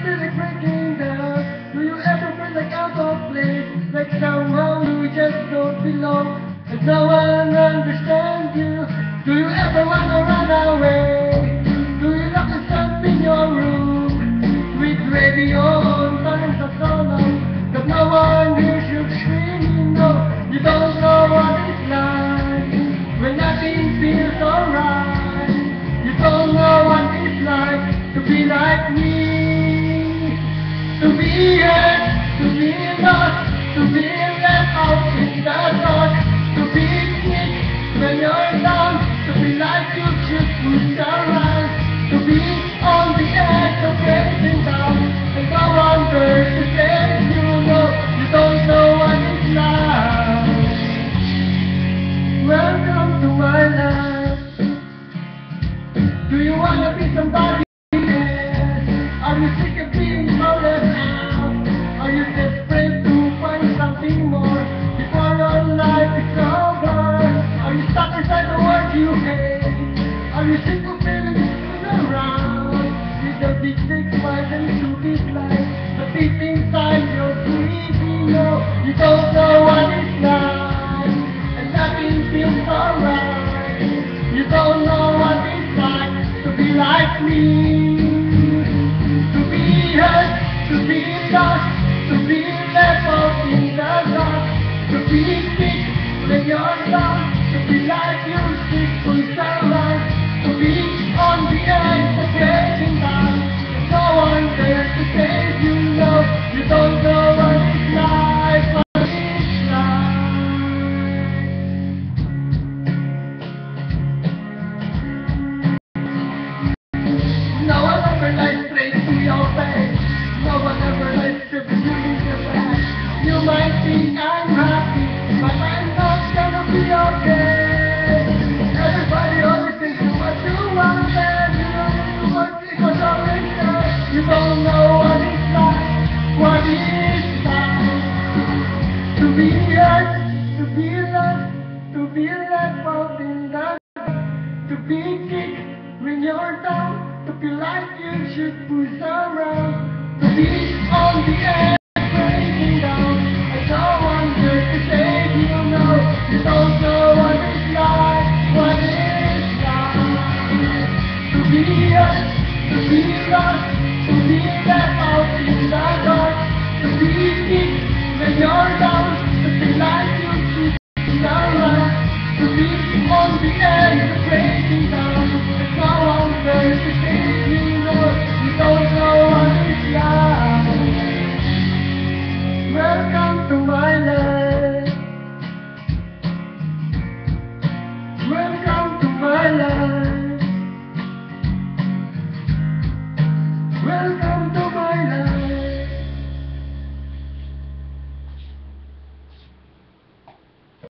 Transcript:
feel like breaking down? Do you ever feel like out of place? Like somehow you just don't belong, and no one understands you? Do you ever wanna run away? Do you lock yourself in your room with radio on, turning the solo, that no one hears you screaming? No, you don't know what it's like when nothing feels alright. You don't know what it's like to be like me, to be hurt, to be lost, to be left out in the dark, to be sick when you're down, to be like you just push around, to be on the edge of getting down, and no one there to save you. No, you don't know what it's like. Welcome to my life. Do you wanna be somebody else? Are you sick of being left out? Are you desperate to find something more before your life is over? Are you stuck inside the world you hate? Are you sick of feeling this around? With your big smiles and stupid lies, but deep inside you're breathing. No, you don't know what it's like, and nothing feels alright. You don't know what it's like to be like me, to be hurt, to be lost, to be left out in the dark, to be sick when you're down, to be like you sick who's around, to be on the edge of getting down, and no one there to save you. No, you don't know what it's like, what it's like. No one ever lies straight to your face. No one ever lies to be doing your back. You might think I'm happy, but I'm not gonna be okay. Everybody always thinks you what you want, and you don't know what it was always there. You don't know what it's like to be hurt, to be lost, to be left out in the to be sick when you're down, to feel like you should push around, to be on the edge, breaking down, and no one there to save you. No, you don't know what it's like, what it's like to be hurt, to be lost, to be left out in the dark, to be sick when you're down, to feel like you should push around, to be on the edge, breaking down, and no one there to save you. No, you don't know what it's like. Welcome to my life. Welcome to my life. Welcome.